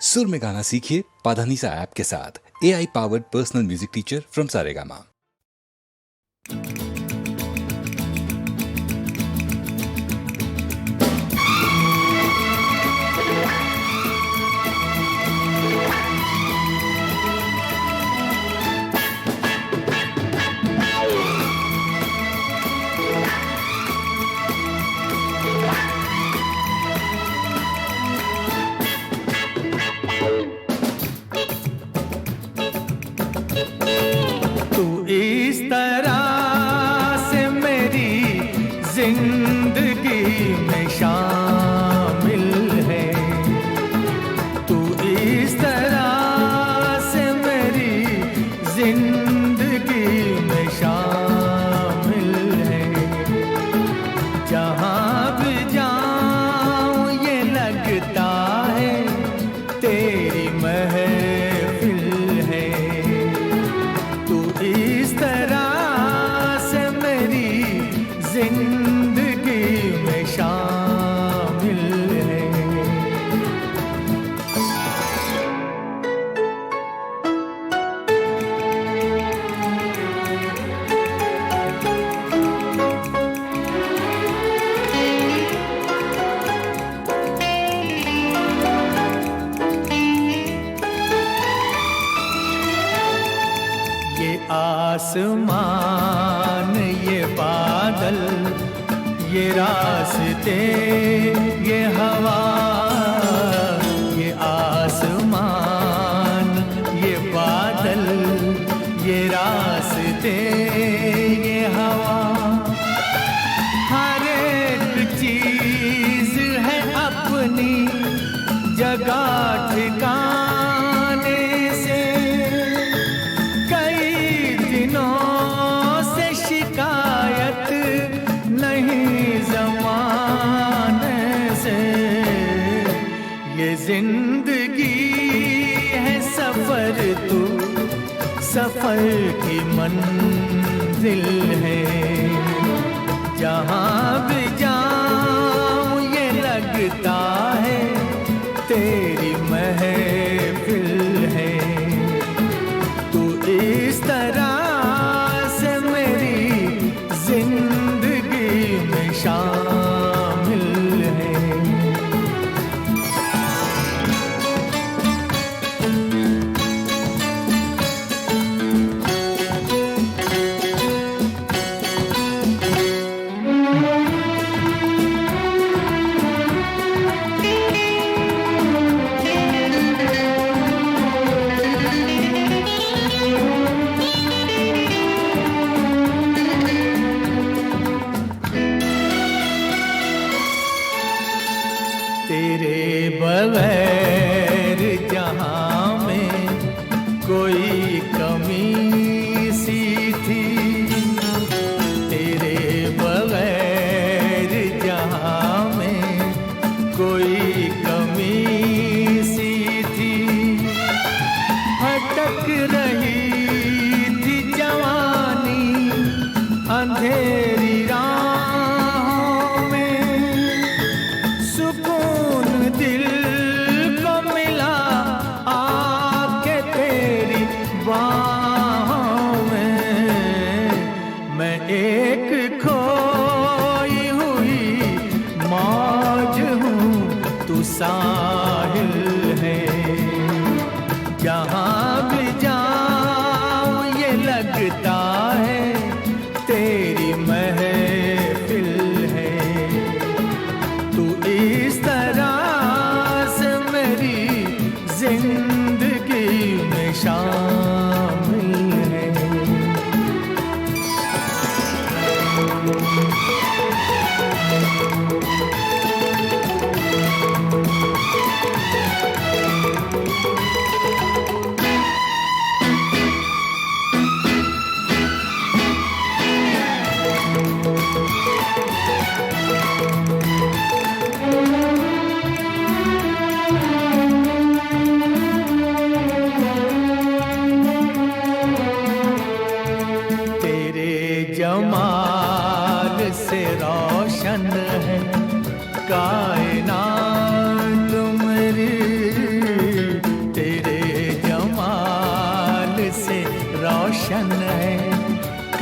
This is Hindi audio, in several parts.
सुर में गाना सीखिए पाधानीसा ऐप के साथ। AI powered personal music teacher from Saregama. इस तरह से मेरी जिंदगी में शामिल है, तू इस तरह से मेरी जिंदगी में शामिल है। जहाँ भी जाऊँ ये लगता है तेरी महफिल है। तू इस तरह से मेरी जिंदगी में शामिल है। ये आसमान, ये बादल, ये रास्ते, ये हवा। ये आसमान, ये बादल, ये रास्ते, ये हवा। हर एक चीज है अपनी जगह ठिकाने से। कई दिनों से शिकायत नहीं ज़माने से। ये जिंदगी है सफर, तू सफर की मंजिल है। जहाँ भी जाऊँ ये लगता है तेरी महफिल है। तू इस तरह से मेरी जिंदगी में शामिल है। तेरे बगैर जहाँ में कोई कमी सी थी। तेरे बगैर जहाँ में कोई कमी सी थी। भटक रही थी जवानी अंधेरी राहों में। सुकून दिल को मिला आके तेरी बाहों में। मैं एक खोई हुई मौज हूँ, तू साहिल है। जहाँ भी जाऊँ ये लगता है तेरी महफिल है। तू इस तरह से मेरी जिंदगी में शामिल है।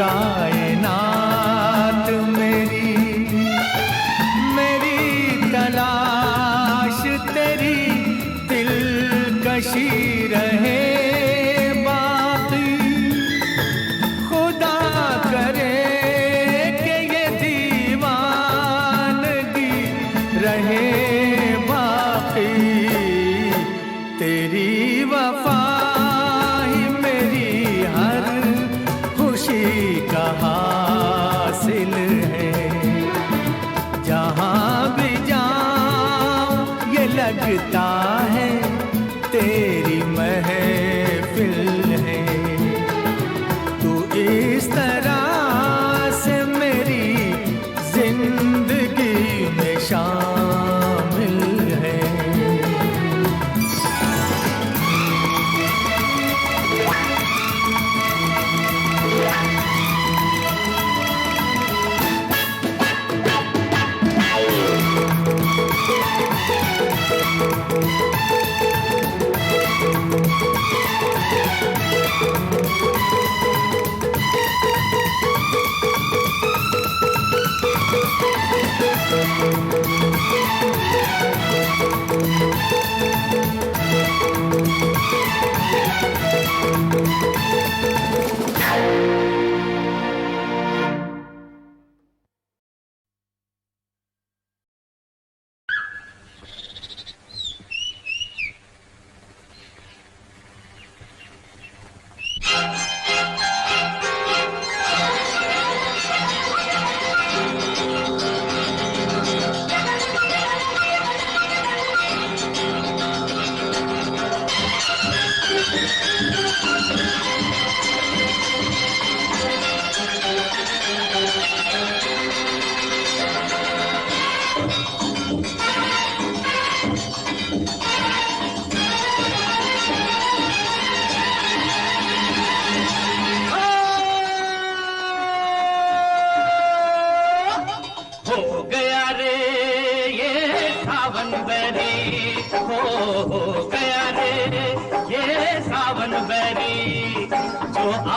कायनात मेरी तलाश तेरी दिलकशी रहे बाकी। खुदा करे कि ये दीवानगी रहे बाकी। तेरी वफा ही मेरी हर खुशी का हासिल है। जहाँ भी जाऊं ये लगता है तेरी महफिल है। तू इस तरह से मेरी जिंदगी में शामिल है।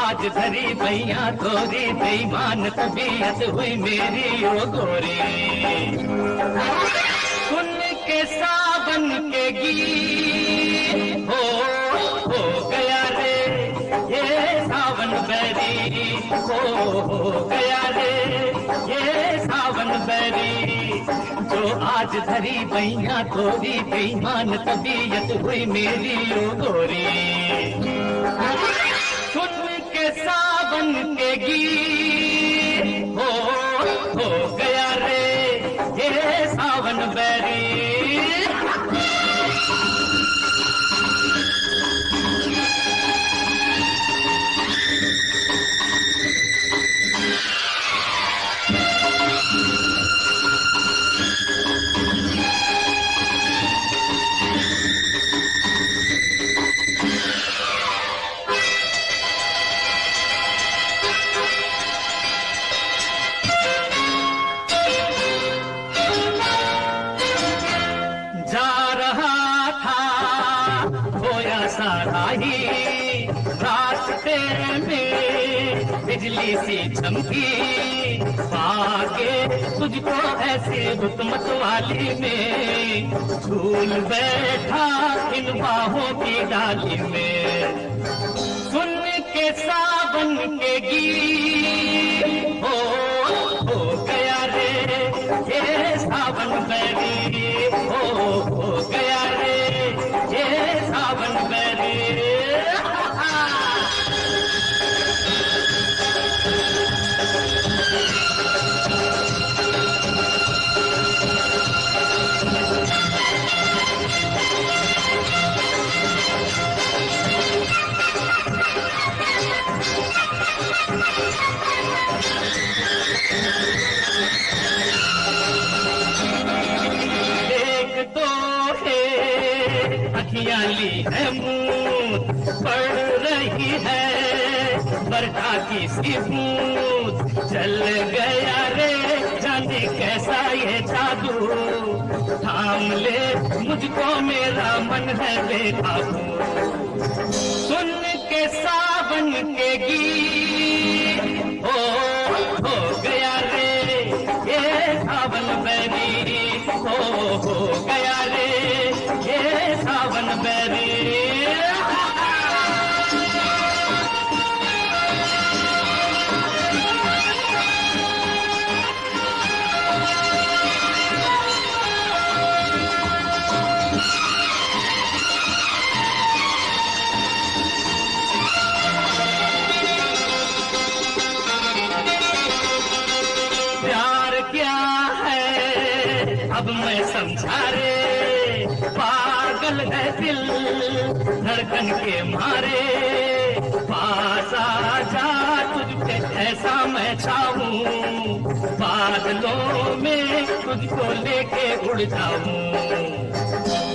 आज धरी भैया तोरी बेईमान तबीयत हुई मेरी ओ गोरी। सुन के सावन के गीत हो गया रे ये सावन बैरी। हो गया रे ये सावन बैरी। जो आज धरी भैया तोरी बेईमान तबीयत हुई मेरी ओ गोरी। सुन के सावन के गीत हो गया रे ये सावन बैरी। रास्ते में बिजली सी चमकी आगे तुझको ऐसे हुकमत वाली में झूल बैठा इन बाहों की डाली में। सुन के सावन के गीत हो गया रे ये सावन बैरी। हो गया रे ये सावन बैरी। ली है मूत पड़ रही है बरखा की सी बूंद। चल गया रे जाने कैसा ये जादू। थाम ले मुझको मेरा मन है बेकाबू। सुन के सावन के गीत हो गया रे ये सावन बैरी, हो गया रे ये सावन बैरी। अब मैं समझा रे पागल है दिल धड़कन के मारे, पास आ जा तुझ पे ऐसा मैं चाहूं, बादलों में तुझको लेके उड़ जाऊं,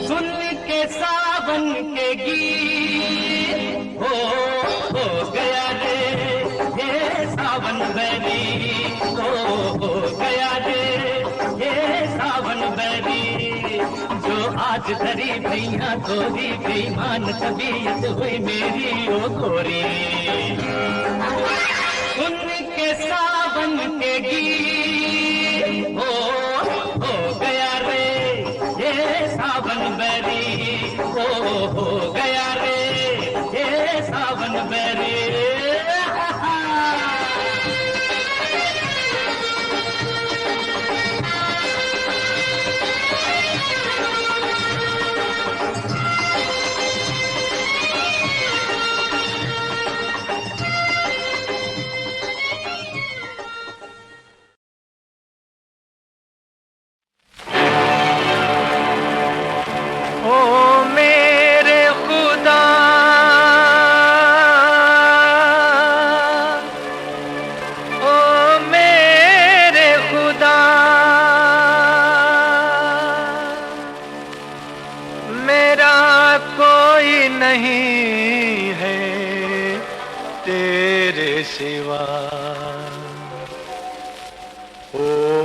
सुन के सावन के गीत हो गया रे ये सावन बैरी, हो गया रे ये सावन बैरी। जो आज धरी भैया तोरी बेईमान तबीयत हुई मेरी ओ गोरी, उनके सावन के गीत हो गया रे ये सावन बैरी, हो गया रे ये सावन बैरी। नहीं है तेरे सिवा, ओ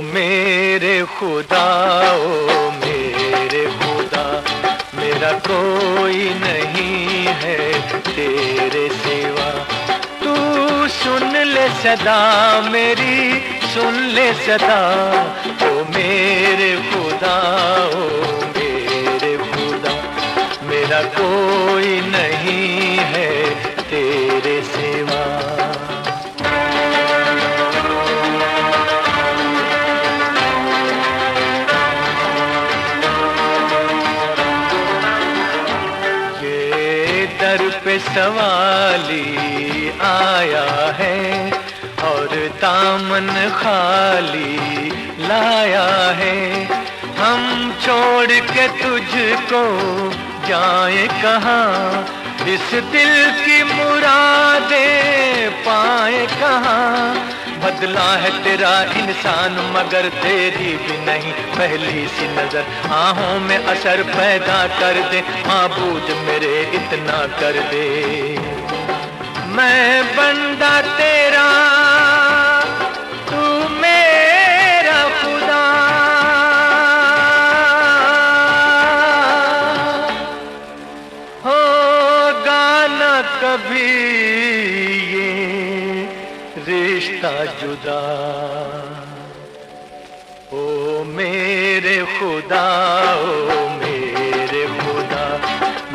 मेरे खुदा, ओ मेरे खुदा, मेरा कोई नहीं है तेरे सिवा। तू सुन ले सदा मेरी, सुन ले सदा, ओ मेरे खुदा, ओ मेरे खुदा, मेरा कोई नहीं है तेरे सिवा। ये दर पे सवाली आया है और दामन खाली लाया है, हम छोड़ के तुझको जाए कहाँ, इस दिल की मुरादें पाए कहाँ। बदला है तेरा इंसान मगर तेरी भी नहीं पहली सी नजर, आहों में असर पैदा कर दे माबूद मेरे इतना कर दे। मैं बंदा तेरा तू मेरा खुदा, होगा न कभी ये रिश्ता जुदा। ओ मेरे खुदा, ओ मेरे खुदा,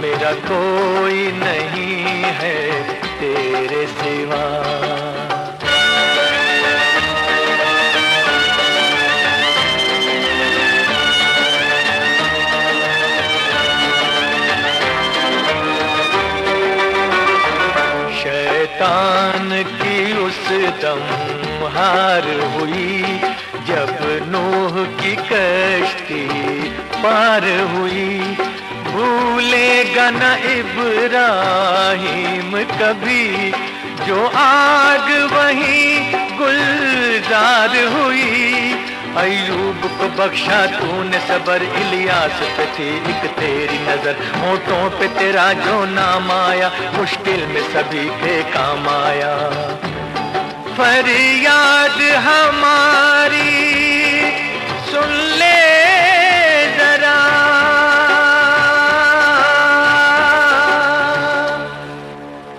मेरा कोई नहीं है तेरे सिवा। शैतान की उस दम हार हुई जब नूह की कश्ती पार हुई, भूलेगा न इब्राहिम कभी जो आग वहीं गुलजार हुई। अय्यूब को बख्शा तूने सबर, इलियास पे थी एक तेरी नजर, होठों पे तेरा जो नाम आया मुश्किल में सभी के काम आया। फरियाद हमारी सुन ले जरा,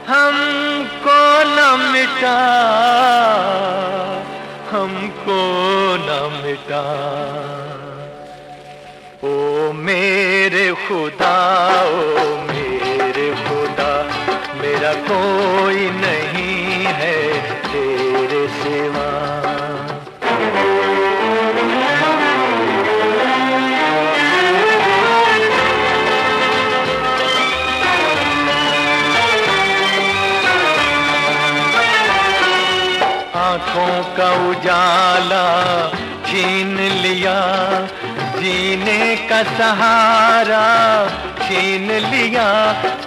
हमको न मिटा ओ मेरे खुदा, ओ मेरे खुदा, मेरा कोई नहीं है तेरे सिवा। आंखों का उजाला छीन लिया, जीने का सहारा छीन लिया,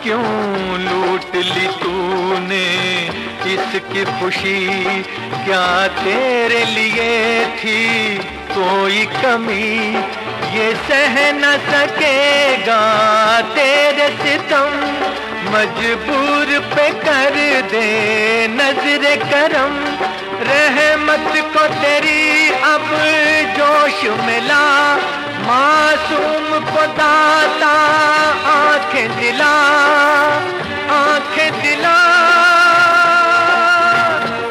क्यों लूट ली तूने इसकी खुशी, क्या तेरे लिए थी कोई कमी, ये सह न सकेगा तेरे सितम, मजबूर पे कर दे नजरे करम, रहमत को तेरी अब जोश मिला, मासूम को दाता आंखें दिला, आंखें दिला,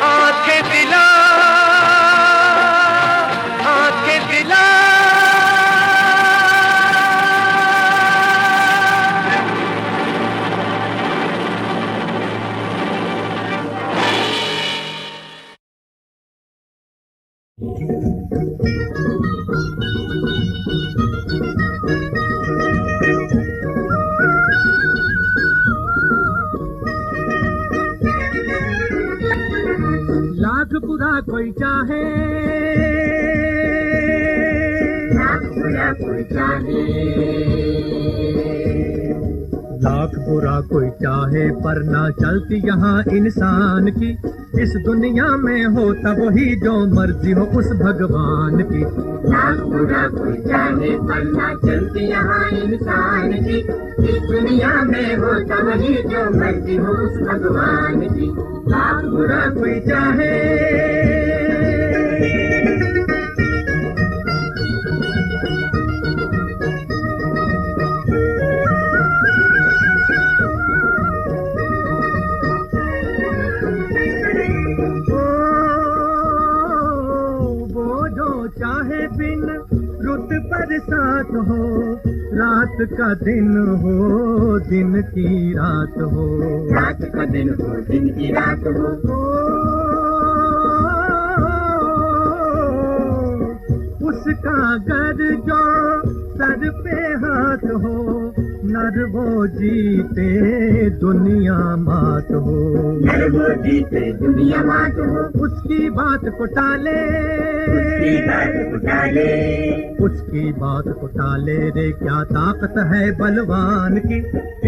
आंखें दिला, आंखें दिला। लाख बुरा कोई चाहे, लाख बुरा कोई चाहे, लाख बुरा कोई चाहे, पर ना चलती यहाँ इंसान की, इस दुनिया में हो तब ही जो मर्जी हो उस भगवान की। लाख बुरा कोई चाहे, पर ना चलती यहाँ इंसान की, इस दुनिया में हो तब ही जो मर्जी हो उस भगवान की। लाख बुरा कोई चाहे, चाहे बिन रुत बरसात हो, रात का दिन हो दिन की रात हो, रात का दिन हो दिन की रात हो, उसका घर जो सर पे हाथ हो, नर वो जीते दुनिया मात हो, नर वो जीते दुनिया मात हो, उसकी बात को टाले, उसकी बात को टाले, उसकी बात को टाले रे, क्या ताकत है बलवान की,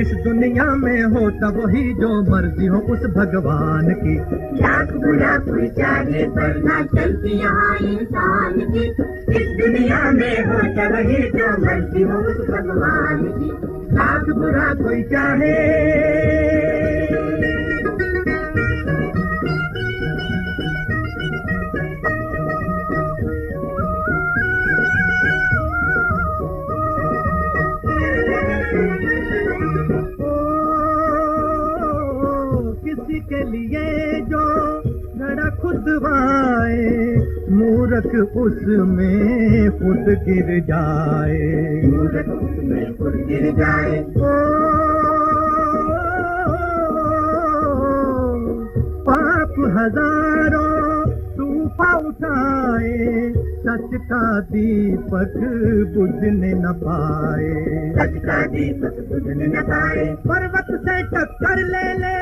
इस दुनिया में हो तब ही जो मर्जी हो उस भगवान की। लाख बुरा कोई चाहे, पर ना चलती यहाँ इंसान की, इस दुनिया में हो तब ही जो मर्जी हो उस भगवान की। लाख बुरा कोई चाहे, किसी के लिए जो घड़ा खुदवाए, मूर्ख उसमें खुद गिर जाए, मूर्ख उसमें खुद गिर जाए। पाप हजारों तूफा उठाए, सच का दीपक बुझने न पाए, सच का दीपक बुझने न पाए। पर्वत से टक्कर ले ले,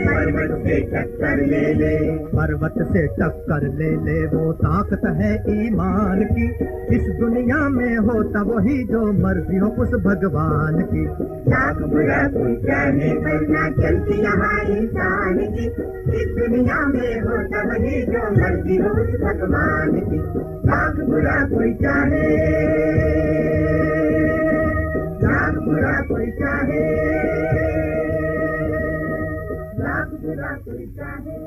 पर्वत से टक्कर ले ले, पर्वत से टक्कर ले ले, वो ताकत है ईमान की, इस दुनिया में हो तब ही जो मर्जी हो उस भगवान की। लाख बुरा कोई चाहे, पर ना चलती यहाँ इंसान की, इस दुनिया में हो तब ही जो मर्जी हो उस भगवान की। लाख बुरा कोई चाहे, लाख बुरा कोई चाहे, लाख बुरा कोई चाहे।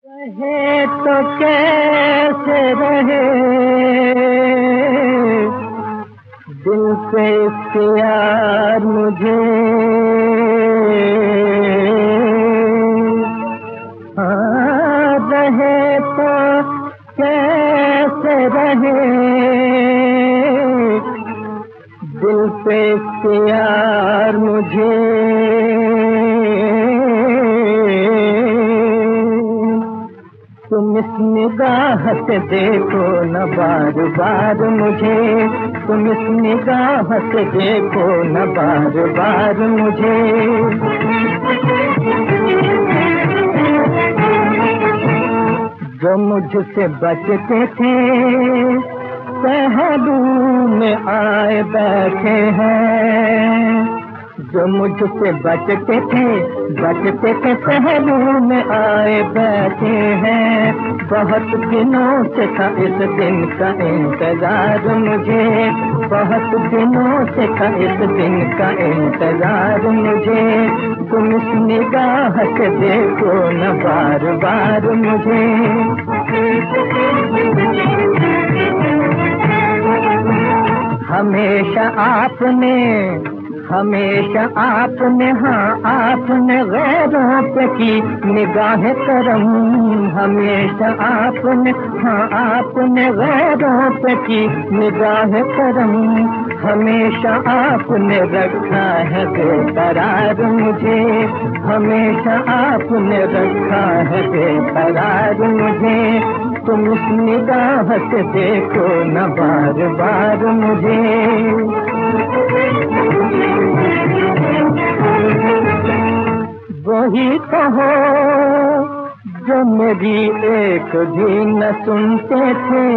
रहे तो कैसे रहे, दिल से इख्तियार मुझे, रहे दिल पे प्यार मुझे, तुम इस निगाह से देखो न बार बार मुझे, तुम इस निगाह से देखो न बार बार मुझे। जो मुझसे बचते थे पहलू में आए बैठे हैं, जो मुझसे बचते थे पहलू में आए बैठे हैं। बहुत दिनों से था इस दिन का इंतजार मुझे, बहुत दिनों से था इस दिन का इंतजार मुझे। तुम इस निगाह से देखो न बार बार मुझे। हमेशा आपने हाँ आपने गैरों पे की निगाह करम, हमेशा आपने हाँ आपने गैरों पे की निगाह करम, हमेशा आपने रखा है बेकरार मुझे, हमेशा आपने रखा है बेकरार मुझे। तुम इस निगाह से देखो न बार बार मुझे। वही कहो जो मेरी एक भी न सुनते थे,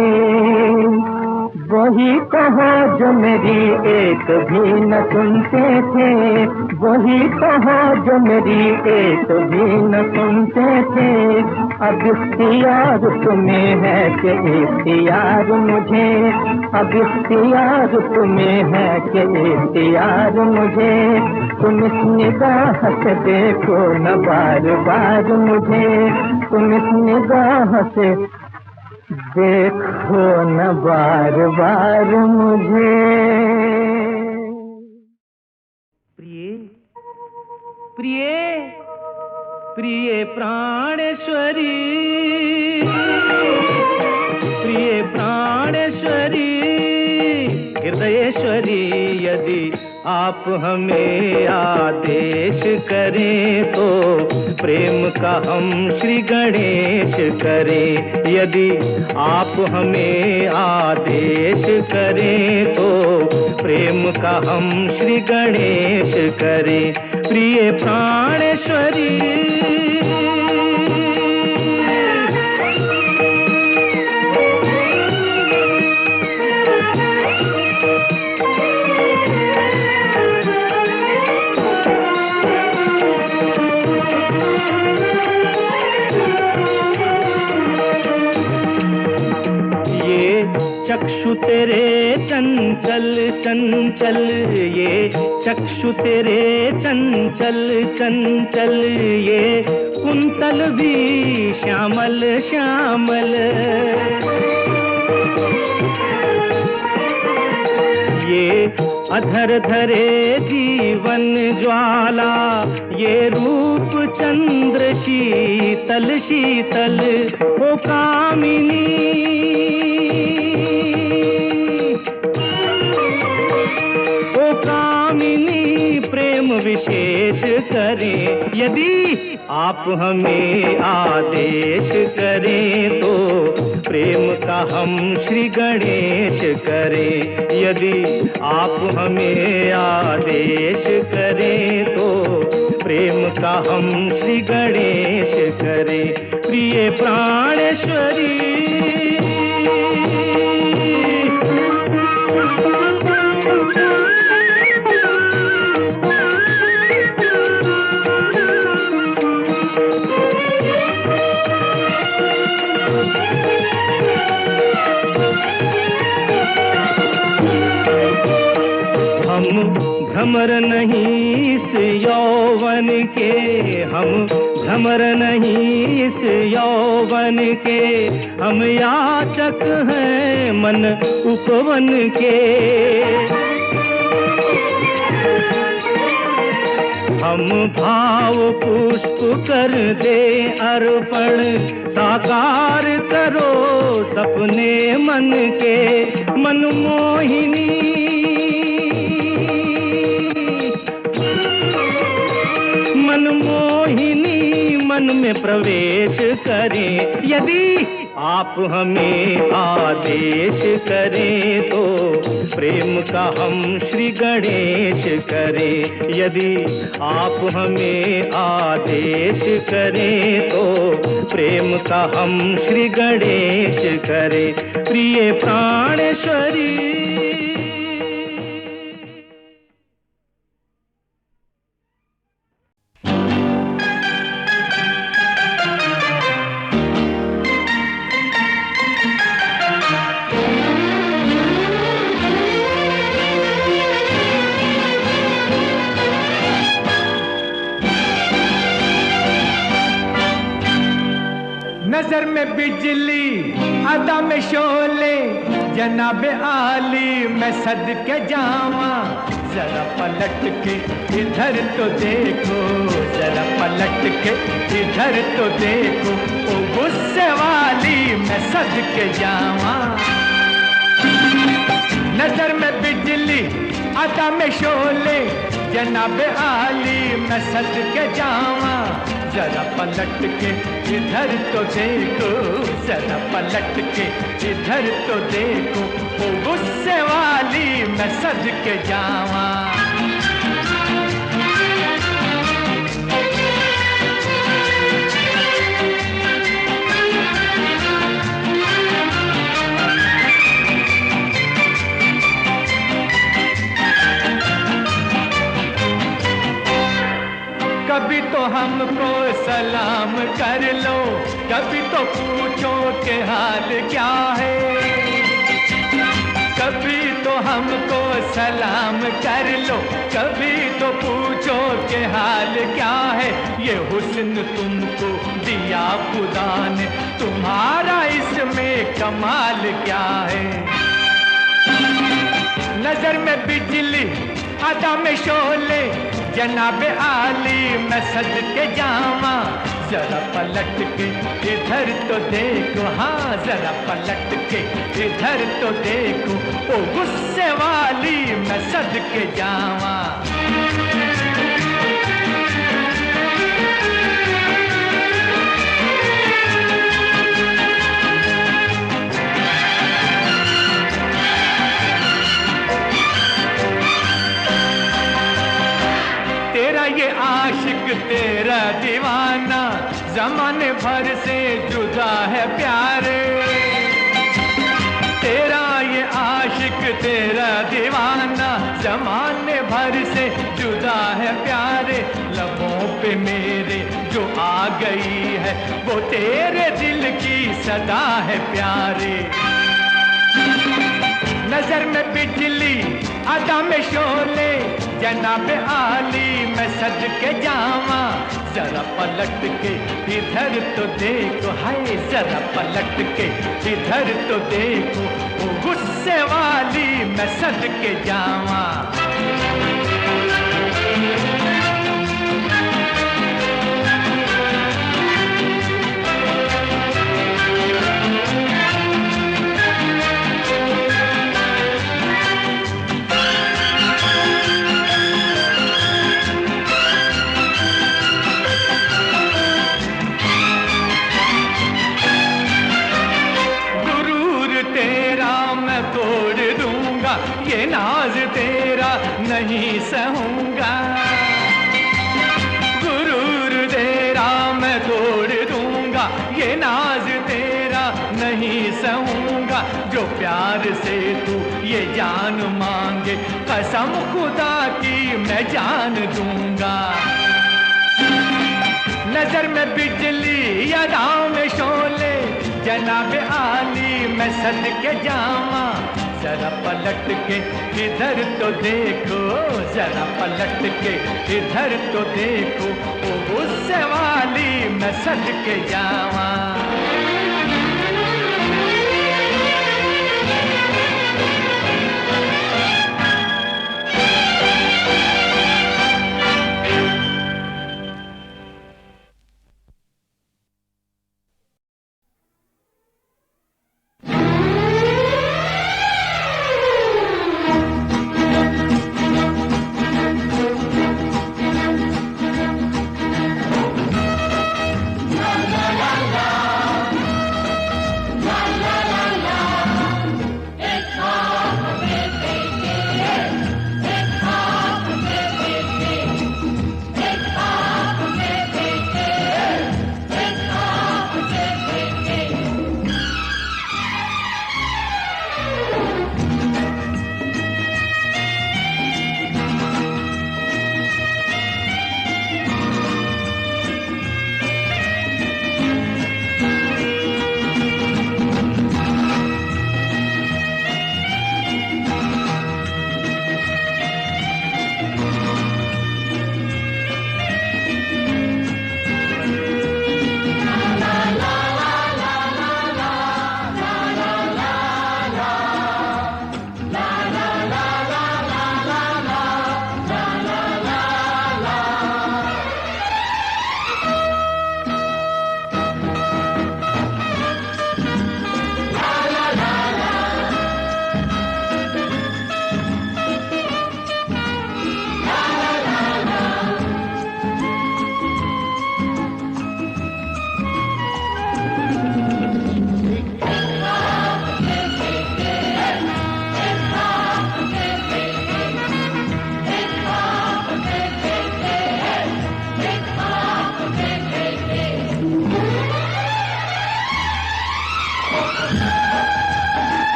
वही कहो जो मेरी एक भी न सुनते थे, वही कहो जो मेरी एक भी न सुनते थे। अब इख्तियार तुम्हें है कि इख्तियार मुझे, अब इख्तियार तुम्हें है कि इख्तियार मुझे। तुम इस निगाह से देखो न बार बार मुझे, तुम इस निगाह से देखो न बार बार मुझे। प्रिय प्रिय प्रिय प्राणेश्वरी, प्रिय प्राणेश्वरी, हृदयेश्वरी, यदि आप हमें आदेश करें तो प्रेम का हम श्री गणेश करें। यदि आप हमें आदेश करें तो प्रेम का हम श्री गणेश करें। प्रिय प्राणेश्वरी, चक्षु तेरे चंचल चंचल, ये चक्षु तेरे चंचल चंचल, ये कुंतल भी श्यामल श्यामल, ये अधर धरे जीवन ज्वाला, ये रूप चंद्र शीतल शीतल। ओ कामिनी, ओ कामिनी, प्रेम विशेष करें। यदि आप हमें आदेश करें तो प्रेम का हम श्री गणेश करें। यदि आप हमें आदेश करें तो प्रेम का हम श्री गणेश करें। प्रिय प्राणेश्वरी, भ्रमर नहीं इस यौवन के, हम भ्रमर नहीं इस यौवन के, हम याचक हैं मन उपवन के। हम भाव पुष्प कर दे अर्पण, साकार करो सपने मन के मनमोहिनी। मनमोहिनी मन में प्रवेश करें, यदि आप हमें आदेश करें तो प्रेम का हम श्री गणेश करें। यदि आप हमें आदेश करें तो प्रेम का हम श्री गणेश करें। प्रिय प्राणेश्वरी। नजर में बिजली अदा में शोले, जनाबे आली मैं सदके जावा। जरा पलट के इधर तो देखो, जरा पलट के इधर तो देखो, ओ गुस्से वाली मैं सदके जावा। नजर में बिजली अदा में शोले, जनाबे आली मैं सदके जावा। जरा पलट के इधर तो देखो, जरा पलट के इधर तो देखो, ओ गुस्से वाली मैं सदके जावा। कभी तो हमको सलाम कर लो, कभी तो पूछो कि हाल क्या है। कभी तो हमको सलाम कर लो, कभी तो पूछो कि हाल क्या है। ये हुस्न तुमको दिया खुदा ने, तुम्हारा इसमें कमाल क्या है। नजर में बिजली अदा में शोले, जनाबे आली मैं सदके जावा। जरा पलट के इधर तो देखो, हाँ जरा पलट के इधर तो देखो, ओ गुस्से वाली मैं सदके जावा। ये आशिक तेरा दीवाना, जमाने भर से जुदा है प्यारे। तेरा ये आशिक तेरा दीवाना, जमाने भर से जुदा है प्यारे। लबों पे मेरे जो आ गई है, वो तेरे दिल की सदा है प्यारे। नजर में बिजली अदा में शोले, जनाबे आली मैं सदके जावा। जरा पलट के इधर तो देखो, हाय जरा पलट के इधर तो देखो, ओ गुस्से वाली मैं सदके जावा। ये नाज तेरा नहीं सहूंगा, गुरूर तेरा मैं तोड़ दूंगा। ये नाज तेरा नहीं सहूंगा, जो प्यार से तू ये जान मांगे, कसम खुदा की मैं जान दूंगा। नजर में बिजली अदाओं में शोले, जनाबे आली मैं सदके जावा। जरा पलट के इधर तो देखो, जरा पलट के इधर तो देखो, ओ गुस्से वाली मैं सदके जावा।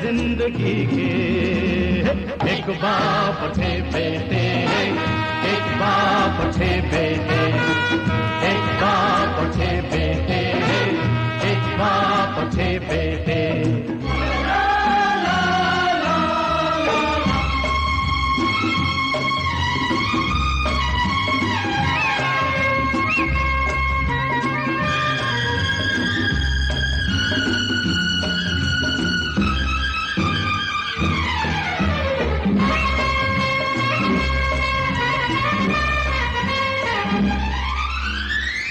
जिंदगी के। एक बाप थे बेटे, एक बाप थे बेटे, एक बाप थे बेटे, एक बाप थे बेटे।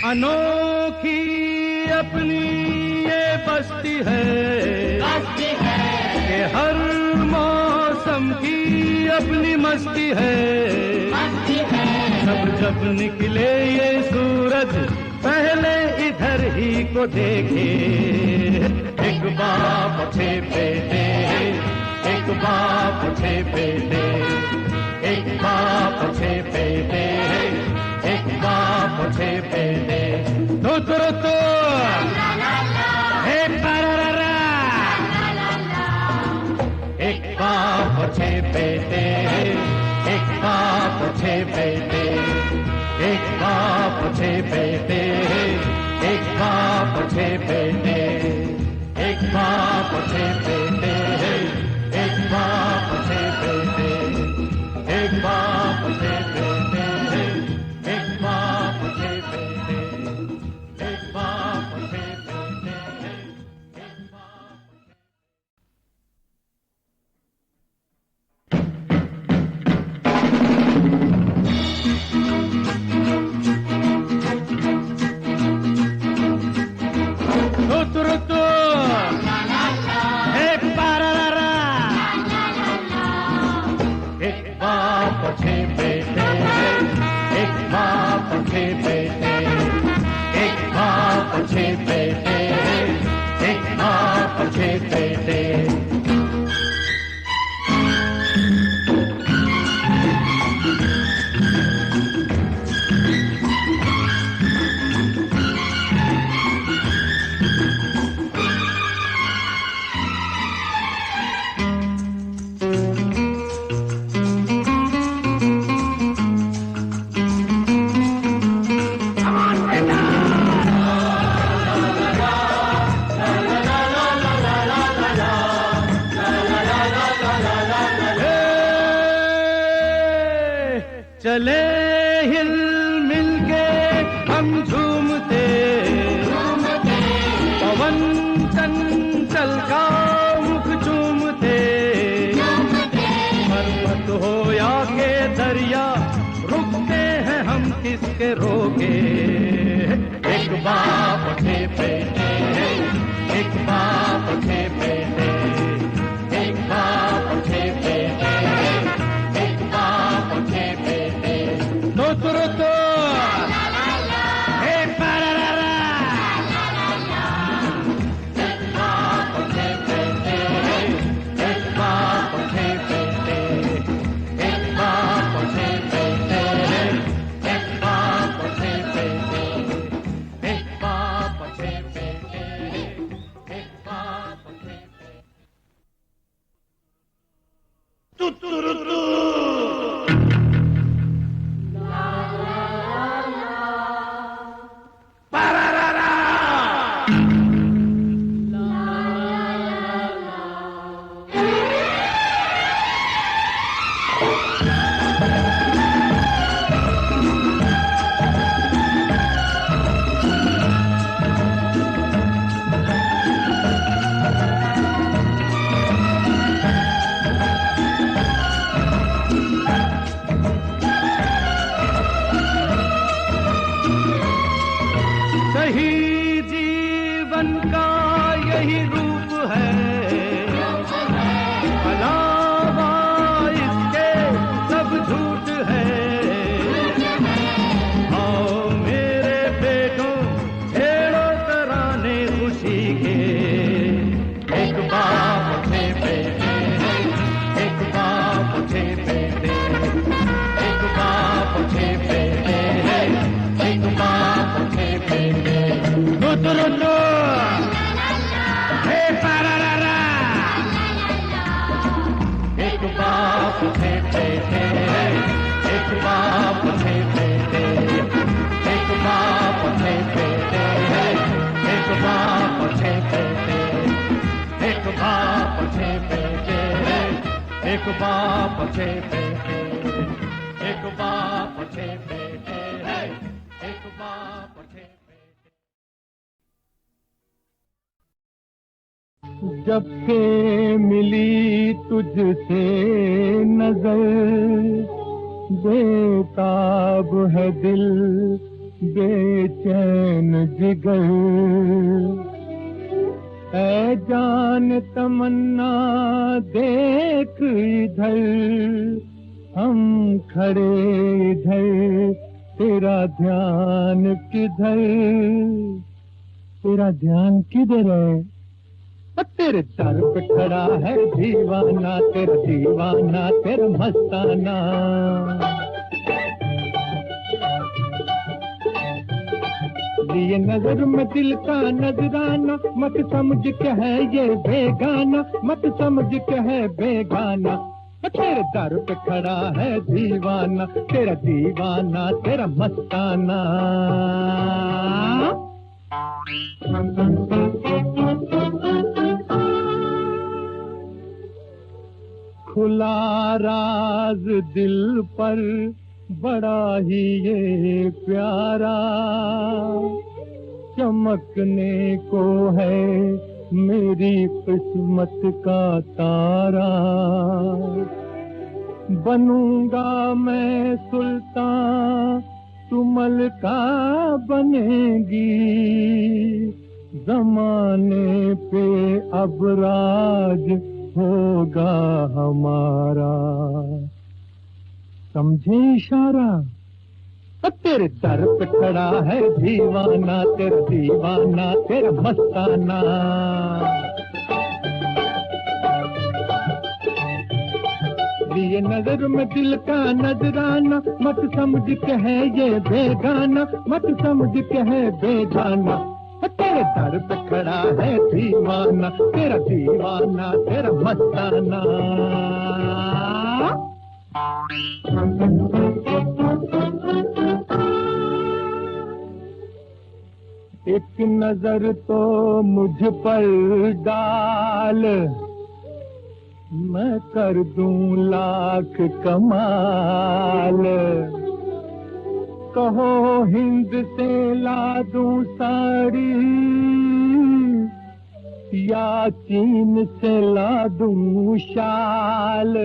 अनोखी अपनी ये बस्ती है, कि हर मौसम की अपनी मस्ती है। जब निकले ये सूरज पहले इधर ही को देखे। एक बाप थे बेटे, एक बाप थे बेटे, एक बाप थे बेटे, एक बाप थे बेटे। तो हे पारारा, एक बाप थे बेटे, एक बाप थे बेटे, एक बाप थे बेटे, एक बाप थे बेटे, एक बाप थे बेटे, एक बाप थे बेटे, एक बाप थे बेटे, एक बाप थे बेटे, एक बाप थे बेटे, एक बाप। रुतु हे पारारा, एक बाप थे बेटे, एक बाप थे बेटे, एक बाप थे बेटे, एक बाप थे बेटे। चले हिल मिल के हम झूमते, पवन चंचल का मुख चूमते। पर्वत हो या के दरिया रुकते हैं हम किसके रोके। एक बाप थे बेटे, एक बाप थे बेटे, एक बाप थे बेटे, एक बाप थे बेटे। तो हे पारारा, एक बाप थे बेटे, एक बाप थे बेटे, एक बाप थे बेटे, एक बाप थे बेटे, एक बाप थे बेटे, एक बाप थे बेटे। बाप थे बेटे, एक बाप थे बेटे, एक बाप थे बेटे, एक बाप थे बेटे, एक बाप थे बेटे, एक बाप थे बेटे, एक बाप थे बेटे, एक बाप थे बेटे। जब से मिली तुझसे नजर, बेताब है दिल, बेचैन जिगर, ऐ जान तमन्ना देख इधर, हम खड़े इधर, तेरा ध्यान किधर, तेरा ध्यान किधर है? तेरे दर पे खड़ा है दीवाना, तेरा दीवाना, तेरा मस्ताना। लिए नजर में दिल का नजराना, मत समझ के है ये बेगाना, मत समझ के है बेगाना। तेरे दर पे खड़ा है दीवाना, तेरा दीवाना, तेरा मस्ताना। खुला राज दिल पर बड़ा ही ये प्यारा, चमकने को है मेरी किस्मत का तारा। बनूंगा मैं सुल्तान, तू मलका बनेगी, जमाने पे अब राज होगा हमारा। समझे इशारा? तेरे दर पे खड़ा है दीवाना, तेरा दीवाना, तेरा मस्ताना। लिए नजर में दिल का नजराना, मत समझ के है ये बेगाना, मत समझ के है बेगाना। तेरे दर पे खड़ा है दीवाना, तेरा दीवाना, तेरा मस्ताना। एक नजर तो मुझ पर डाल, मैं कर दूं लाख कमाल। कहो हिंद से ला दूं साड़ी, या चीन से ला दूं शाल।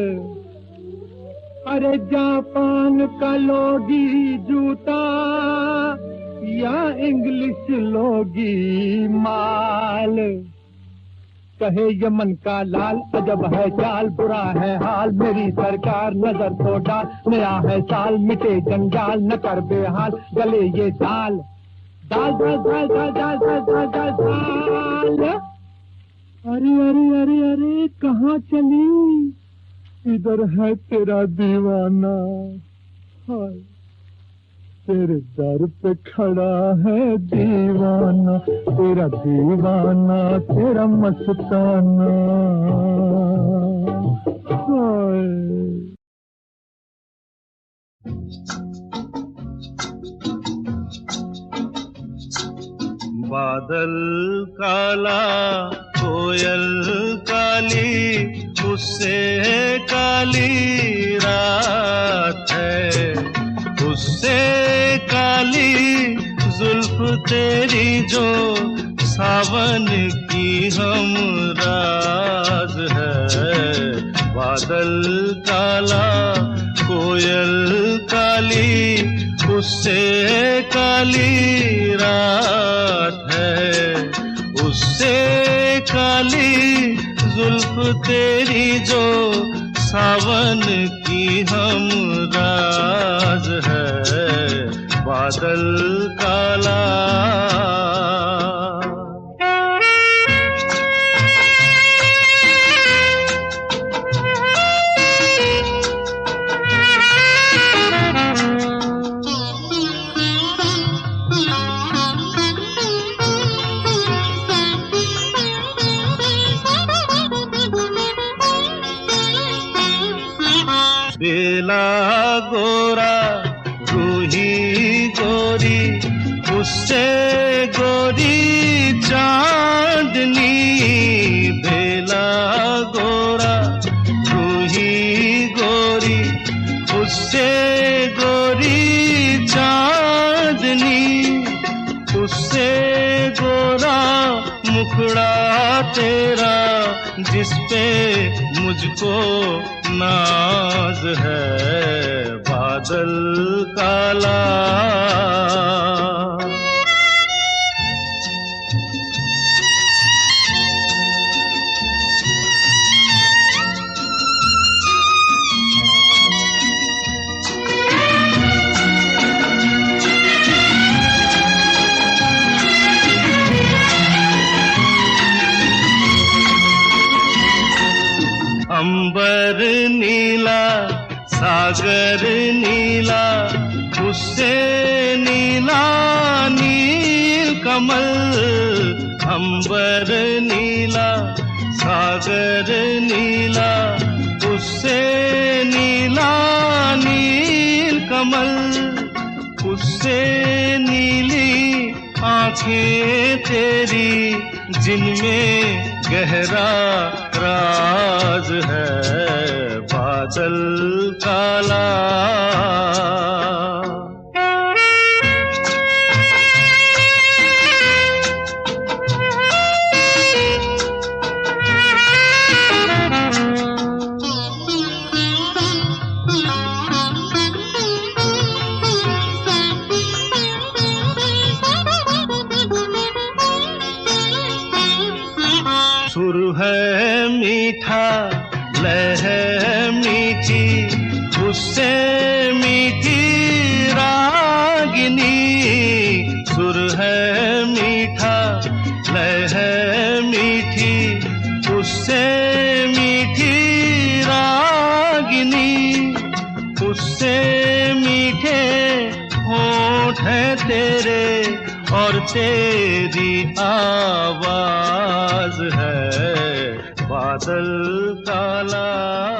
अरे जापान का लोगी जूता, या इंग्लिश लोगी माल। कहे यमन का लाल अजब है चाल, बुरा है हाल मेरी सरकार नजर तो डाल। नया है साल मिटे जंजाल, न कर बेहाल गले ये दाल। दाल दाल दाल दाल दाल दाल दाल दाल दाल। अरे अरे अरे अरे कहाँ चली? इधर है तेरा दीवाना, हाय तेरे दर पे खड़ा है दीवाना, तेरा दीवाना, तेरा मस्ताना। बादल काला कोयल काली, उससे काली रात है, उससे काली जुल्फ तेरी जो सावन की हम राज है। बादल काला कोयल काली, उससे काली रात है, उससे काली जुल्फ तेरी जो सावन की हम राज है। बादल काला बेला गोरा रूही गोरी, उससे गोरी चांदनी। बेला गोरा रूही गोरी, उससे गोरी चांदनी। उससे गोरा मुखड़ा तेरा, जिस पे मुझको नाज है, बादल काला। अंबर नीला सागर नीला, उससे नीला नील कमल। अंबर नीला सागर नीला, उससे नीला नील कमल। उससे नीली आंखें तेरी, जिनमें गहरा राज है, बादल काला। सुर है मीठा लय है मीठी, उससे मीठी रागिनी। सुर है मीठा लय है मीठी, उससे मीठी रागिनी। उससे मीठे होठ हैं तेरे, और तेरी आवाज है, बादल काला।